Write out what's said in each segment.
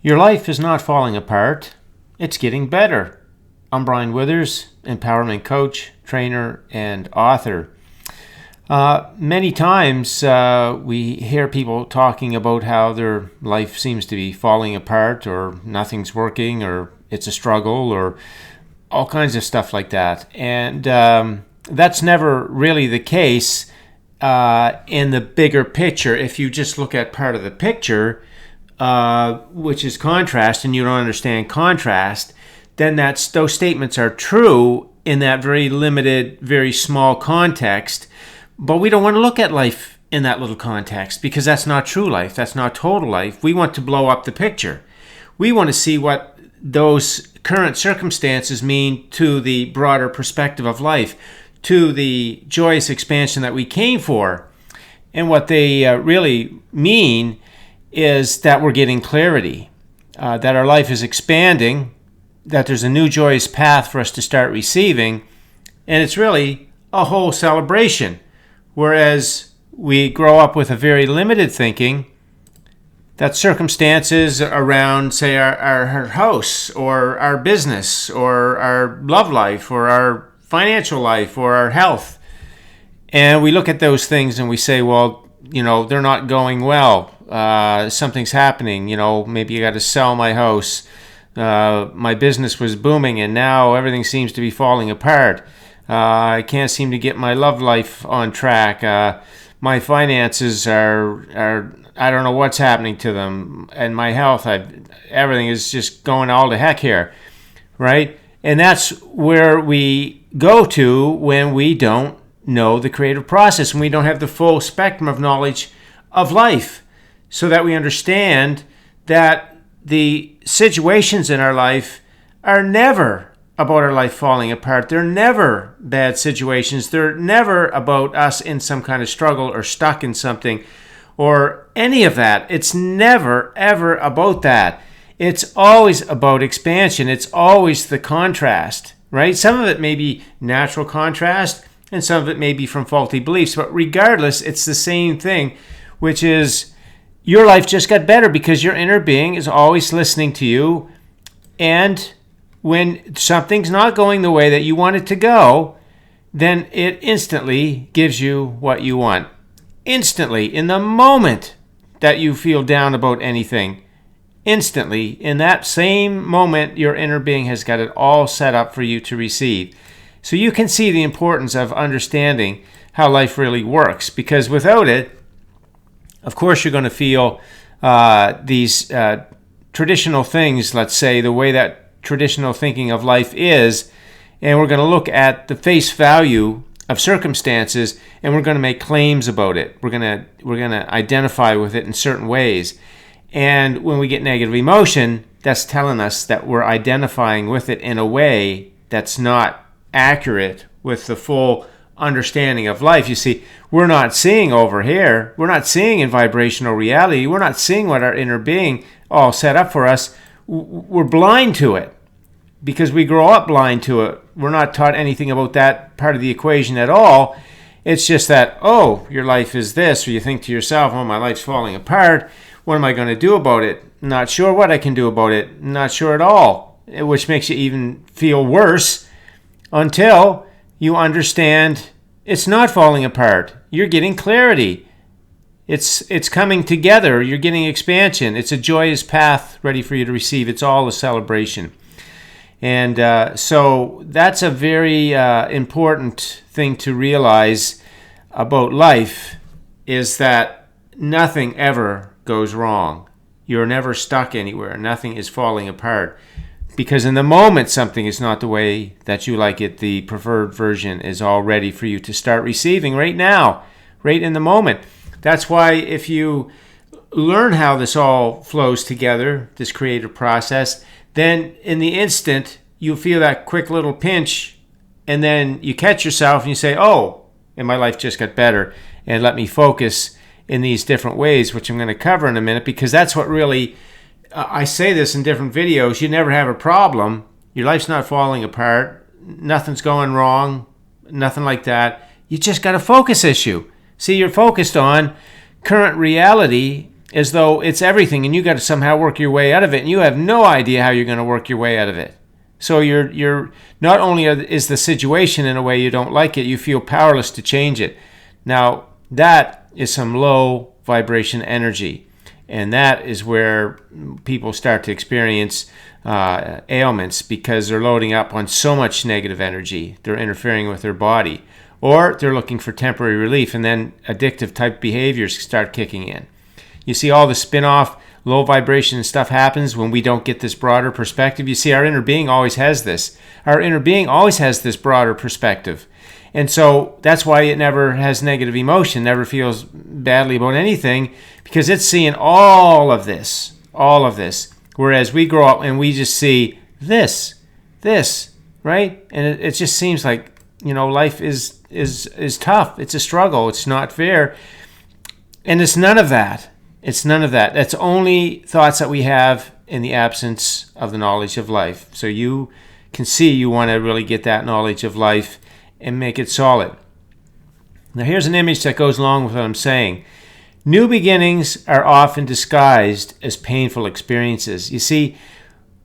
Your life is not falling apart. It's getting better. I'm Brian Withers, empowerment coach, trainer, and author. Many times we hear people talking about how their life seems to be falling apart, or nothing's working, or it's a struggle, or all kinds of stuff like that. And that's never really the case in the bigger picture. If you just look at part of the picture, which is contrast, and you don't understand contrast, then those statements are true in that very limited, very small context. But we don't want to look at life in that little context, because that's not true life. That's not total life. We want to blow up the picture. We want to see what those current circumstances mean to the broader perspective of life, to the joyous expansion that we came for. And what they really mean is that we're getting clarity, that our life is expanding, that there's a new joyous path for us to start receiving, and it's really a whole celebration. Whereas we grow up with a very limited thinking that circumstances around, say, our house, or our business, or our love life, or our financial life, or our health, and we look at those things and we say, well, they're not going well. Something's happening. Maybe I got to sell my house. My business was booming, and now everything seems to be falling apart. I can't seem to get my love life on track. My finances are I don't know what's happening to them, and my health, everything is just going all to heck here, right? And that's where we go to when we don't know the creative process, and we don't have the full spectrum of knowledge of life, so that we understand that the situations in our life are never about our life falling apart. They're never bad situations. They're never about us in some kind of struggle or stuck in something or any of that. It's never, ever about that. It's always about expansion. It's always the contrast, right? Some of it may be natural contrast, and some of it may be from faulty beliefs. But regardless, it's the same thing, which is your life just got better because your inner being is always listening to you. And when something's not going the way that you want it to go, then it instantly gives you what you want. Instantly, in the moment that you feel down about anything, instantly, in that same moment, your inner being has got it all set up for you to receive. So you can see the importance of understanding how life really works, because without it, of course, you're going to feel these traditional things, let's say, the way that traditional thinking of life is, and we're going to look at the face value of circumstances, and we're going to make claims about it. We're going to identify with it in certain ways. And when we get negative emotion, that's telling us that we're identifying with it in a way that's not accurate with the full understanding of life. You see, we're not seeing over here. We're not seeing in vibrational reality. We're not seeing what our inner being all set up for us. We're blind to it because we grow up blind to it. We're not taught anything about that part of the equation at all. It's just that, oh, your life is this, or you think to yourself, oh, my life's falling apart. What am I going to do about it? Not sure what I can do about it. Not sure at all, which makes you even feel worse until you understand it's not falling apart. You're getting clarity. It's coming together. You're getting expansion. It's a joyous path ready for you to receive. It's all a celebration. And so that's a very important thing to realize about life, is that nothing ever goes wrong. You're never stuck anywhere. Nothing is falling apart. Because in the moment something is not the way that you like it, the preferred version is all ready for you to start receiving right now, right in the moment. That's why if you learn how this all flows together, this creative process, then in the instant you feel that quick little pinch, and then you catch yourself and you say, oh, and my life just got better, and let me focus in these different ways, which I'm going to cover in a minute, because that's what really... I say this in different videos. You never have a problem. Your life's not falling apart. Nothing's going wrong. Nothing like that. You just got a focus issue. See, you're focused on current reality as though it's everything and you got to somehow work your way out of it, and you have no idea how you're going to work your way out of it. So you're not only is the situation in a way you don't like it, you feel powerless to change it. Now, that is some low vibration energy, and that is where people start to experience ailments, because they're loading up on so much negative energy. They're interfering with their body, or they're looking for temporary relief, and then addictive type behaviors start kicking in. You see, all the spin-off low vibration stuff happens when we don't get this broader perspective. You see, our inner being always has this. Our inner being always has this broader perspective. And so that's why it never has negative emotion, never feels badly about anything, because it's seeing all of this. Whereas we grow up and we just see this, right? And it just seems like, life is tough. It's a struggle. It's not fair. And it's none of that. That's only thoughts that we have in the absence of the knowledge of life. So you can see you want to really get that knowledge of life and make it solid. Now here's an image that goes along with what I'm saying. New beginnings are often disguised as painful experiences. You see,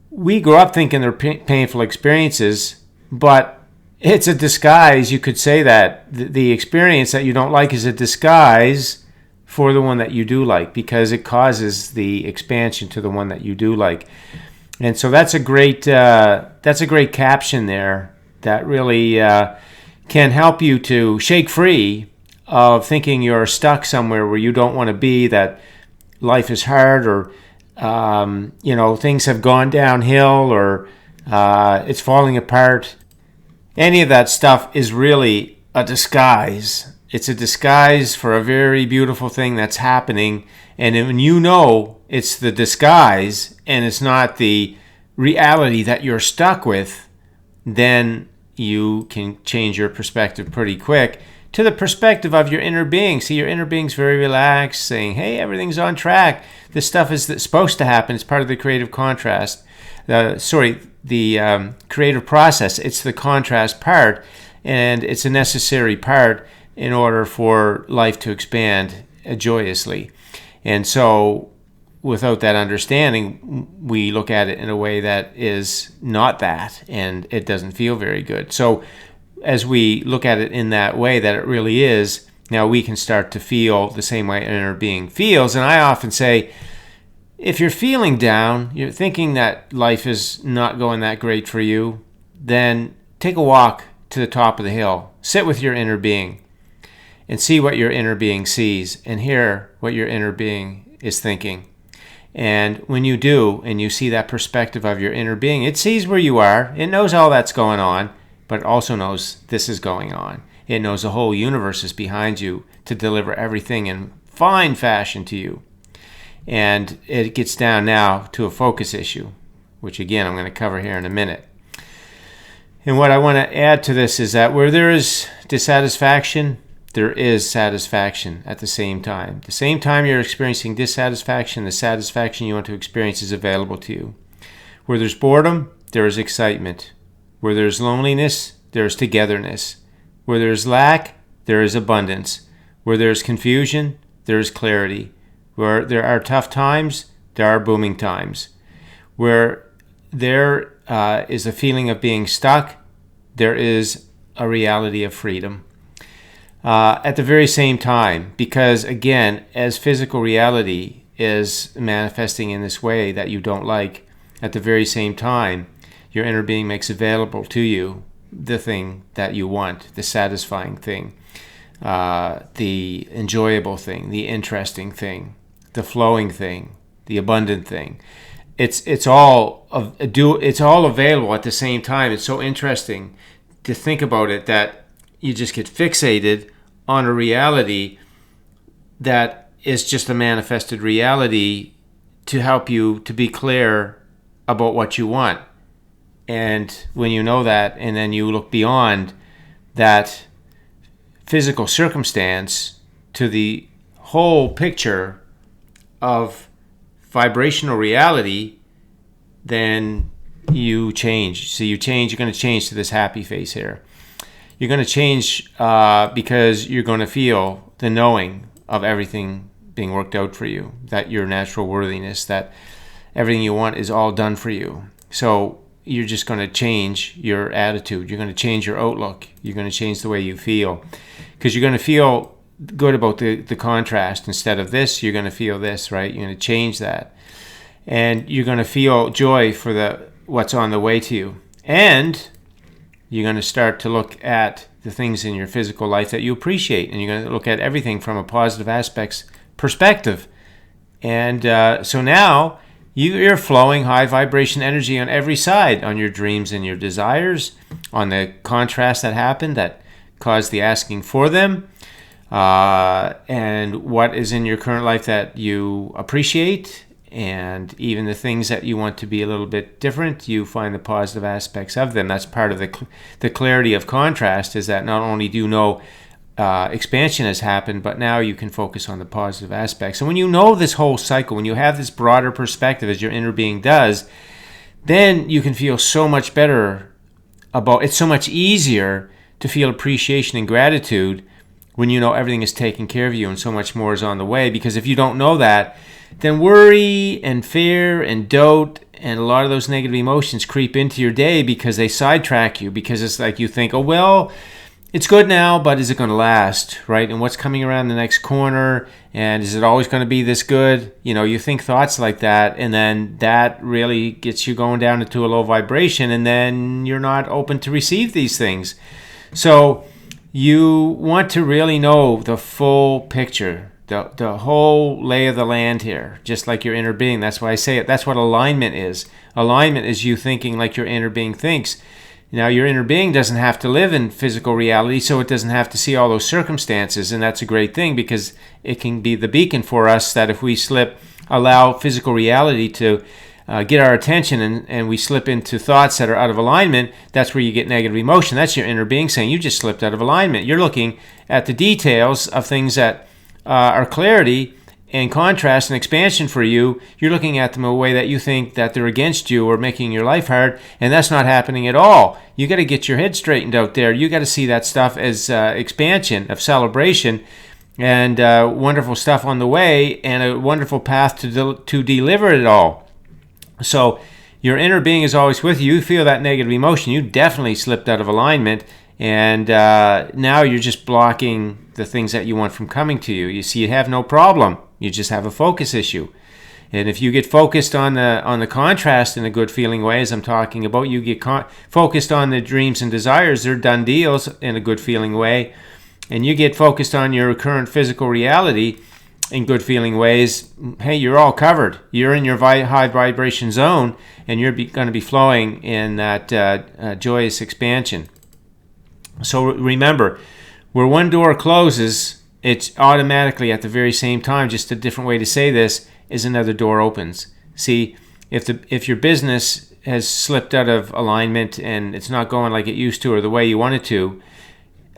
we grow up thinking they're painful experiences, but it's a disguise. You could say that the experience that you don't like is a disguise for the one that you do like, because it causes the expansion to the one that you do like. And so that's a great caption there that really can help you to shake free of thinking you're stuck somewhere where you don't want to be, that life is hard, or things have gone downhill, or it's falling apart. Any of that stuff is really a disguise. It's a disguise for a very beautiful thing that's happening. And when it's the disguise and it's not the reality that you're stuck with, then you can change your perspective pretty quick to the perspective of your inner being. See, your inner being's very relaxed, saying, hey, everything's on track. This stuff is supposed to happen. It's part of the creative contrast. The creative process. It's the contrast part, and it's a necessary part in order for life to expand joyously. And so without that understanding, we look at it in a way that is not that, and it doesn't feel very good. So as we look at it in that way that it really is, now we can start to feel the same way an inner being feels. And I often say, if you're feeling down, you're thinking that life is not going that great for you, then take a walk to the top of the hill. Sit with your inner being and see what your inner being sees, and hear what your inner being is thinking. And when you do, and you see that perspective of your inner being, it sees where you are. It knows all that's going on, but it also knows this is going on. It knows the whole universe is behind you to deliver everything in fine fashion to you. And it gets down now to a focus issue, which again I'm going to cover here in a minute. And what I want to add to this is that where there is dissatisfaction, there is satisfaction at the same time. The same time you're experiencing dissatisfaction, the satisfaction you want to experience is available to you. Where there's boredom, there is excitement. Where there's loneliness, there is togetherness. Where there's lack, there is abundance. Where there's confusion, there is clarity. Where there are tough times, there are booming times. Where there is a feeling of being stuck, there is a reality of freedom. At the very same time, because again, as physical reality is manifesting in this way that you don't like, at the very same time, your inner being makes available to you the thing that you want, the satisfying thing, the enjoyable thing, the interesting thing, the flowing thing, the abundant thing. It's all available at the same time. It's so interesting to think about it that you just get fixated on a reality that is just a manifested reality to help you to be clear about what you want. And when you know that, and then you look beyond that physical circumstance to the whole picture of vibrational reality, then you change. So you're going to change to this happy face here. You're going to change because you're going to feel the knowing of everything being worked out for you, that your natural worthiness, that everything you want is all done for you. So you're just going to change your attitude. You're going to change your outlook. You're going to change the way you feel, because you're going to feel good about the contrast. Instead of this, you're going to feel this, right? You're going to change that. And you're going to feel joy for what's on the way to you. And you're going to start to look at the things in your physical life that you appreciate. And you're going to look at everything from a positive aspects perspective. And so now you're flowing high vibration energy on every side, on your dreams and your desires, on the contrast that happened that caused the asking for them, and what is in your current life that you appreciate, and even the things that you want to be a little bit different, you find the positive aspects of them. That's part of the clarity of contrast, is that not only do you know expansion has happened, but now you can focus on the positive aspects. And when you know this whole cycle, when you have this broader perspective as your inner being does, then you can feel so much better about it's. So much easier to feel appreciation and gratitude when you know everything is taken care of you and so much more is on the way. Because if you don't know that, then worry and fear and doubt and a lot of those negative emotions creep into your day, because they sidetrack you, because it's like you think, oh, well, it's good now, but is it going to last, right? And what's coming around the next corner? And is it always going to be this good? You know, you think thoughts like that, and then that really gets you going down into a low vibration, and then you're not open to receive these things. So you want to really know the full picture, the whole lay of the land here, just like your inner being. That's why I say it. That's what alignment is. Alignment is you thinking like your inner being thinks. Now, your inner being doesn't have to live in physical reality, so it doesn't have to see all those circumstances, and that's a great thing, because it can be the beacon for us that if we allow physical reality to get our attention, and we slip into thoughts that are out of alignment, that's where you get negative emotion. That's your inner being saying, you just slipped out of alignment. You're looking at the details of things that are clarity and contrast and expansion for you. You're looking at them in a way that you think that they're against you or making your life hard, and that's not happening at all. You got to get your head straightened out there. You got to see that stuff as expansion, of celebration, and wonderful stuff on the way, and a wonderful path to deliver it all. So your inner being is always with you. You feel that negative emotion. You definitely slipped out of alignment, and now you're just blocking the things that you want from coming to you. You see, you have no problem. You just have a focus issue. And if you get focused on the contrast in a good feeling way, as I'm talking about, you get focused on the dreams and desires, they're done deals in a good feeling way, and you get focused on your current physical reality in good feeling ways, hey, you're all covered. You're in your high vibration zone, and you're going to be flowing in that joyous expansion. So remember, where one door closes, it's automatically at the very same time, just a different way to say this, is another door opens. See, if your business has slipped out of alignment and it's not going like it used to or the way you want it to,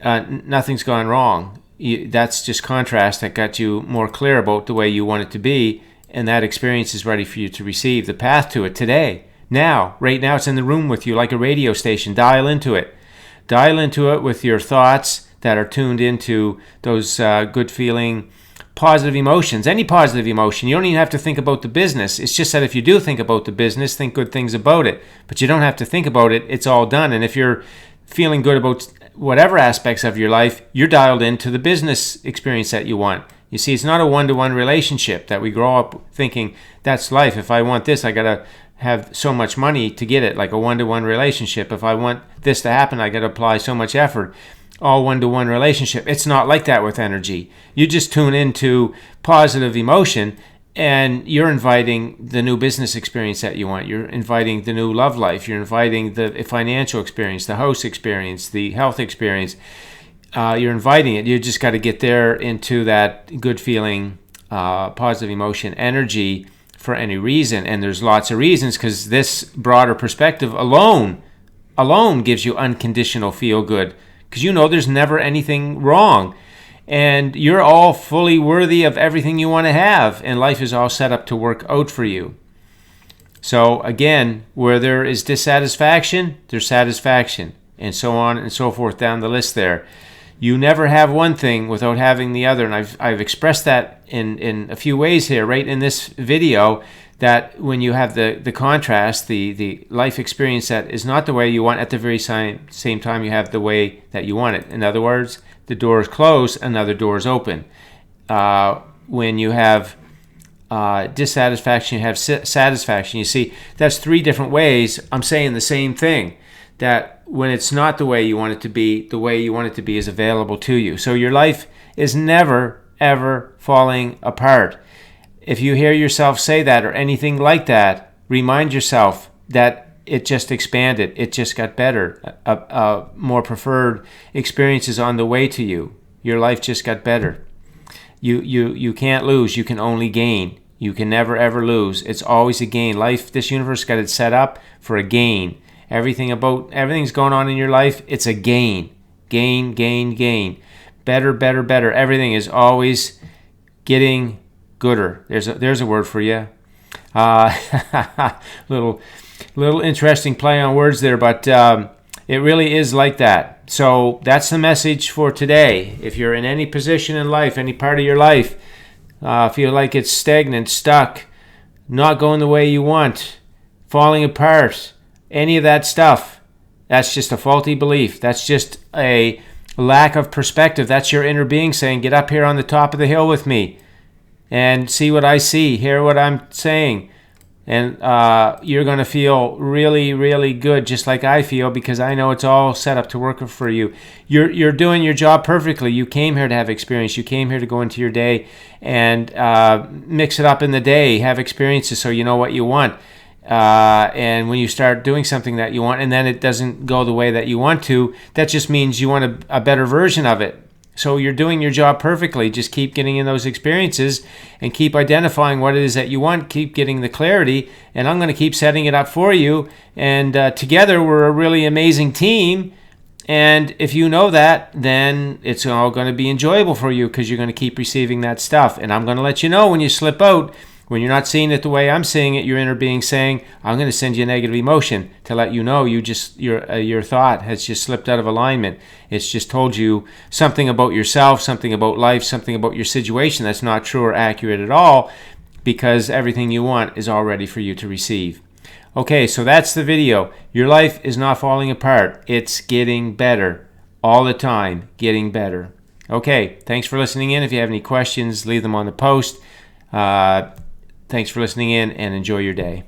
nothing's gone wrong. That's just contrast that got you more clear about the way you want it to be, and that experience is ready for you to receive the path to it today. Now, right now, it's in the room with you like a radio station. Dial into it. Dial into it with your thoughts that are tuned into those good feeling, positive emotions. Any positive emotion. You don't even have to think about the business. It's just that if you do think about the business, think good things about it. But you don't have to think about it. It's all done. And if you're feeling good about whatever aspects of your life, you're dialed into the business experience that you want. You see, it's not a one-to-one relationship that we grow up thinking, that's life. If I want this, I got to have so much money to get it, like a one-to-one relationship. If I want this to happen, I got to apply so much effort. All one-to-one relationship. It's not like that with energy. You just tune into positive emotion, and you're inviting the new business experience that you want. You're inviting the new love life. You're inviting the financial experience, the house experience, the health experience. You're inviting it. You just got to get there into that good feeling, positive emotion energy for any reason. And there's lots of reasons, because this broader perspective alone gives you unconditional feel good, because you know there's never anything wrong. And you're all fully worthy of everything you want to have. And life is all set up to work out for you. So again, where there is dissatisfaction, there's satisfaction. And so on and so forth down the list there. You never have one thing without having the other. And I've expressed that in a few ways here, right in this video, that when you have the contrast, the life experience that is not the way you want, at the very same time you have the way that you want it. In other words, the door is closed, another door is open. When you have dissatisfaction, you have satisfaction. You see, that's three different ways. I'm saying the same thing, that when it's not the way you want it to be, the way you want it to be is available to you. So your life is never, ever falling apart. If you hear yourself say that or anything like that, remind yourself that it just expanded. It just got better. More preferred experiences on the way to you. Your life just got better. You can't lose. You can only gain. You can never, ever lose. It's always a gain. Life, this universe got it set up for a gain. Everything's going on in your life, it's a gain. Gain, gain, gain. Better, better, better. Everything is always getting gooder. There's a word for you. Little interesting play on words there, but it really is like that. So that's the message for today. If you're in any position in life, any part of your life, feel like it's stagnant, stuck, not going the way you want, falling apart, any of that stuff, that's just a faulty belief. That's just a lack of perspective. That's your inner being saying, get up here on the top of the hill with me and see what I see, hear what I'm saying. And you're going to feel really, really good, just like I feel, because I know it's all set up to work for you. You're doing your job perfectly. You came here to have experience. You came here to go into your day and mix it up in the day, have experiences so you know what you want. And when you start doing something that you want and then it doesn't go the way that you want to, that just means you want a better version of it. So you're doing your job perfectly. Just keep getting in those experiences and keep identifying what it is that you want. Keep getting the clarity, and I'm going to keep setting it up for you. And together we're a really amazing team. And if you know that, then it's all going to be enjoyable for you because you're going to keep receiving that stuff. And I'm going to let you know when you slip out. When you're not seeing it the way I'm seeing it, your inner being saying, I'm going to send you a negative emotion to let you know your thought has just slipped out of alignment. It's just told you something about yourself, something about life, something about your situation that's not true or accurate at all, because everything you want is all ready for you to receive. Okay, so that's the video. Your life is not falling apart. It's getting better all the time, getting better. Okay, thanks for listening in. If you have any questions, leave them on the post. Thanks for listening in and enjoy your day.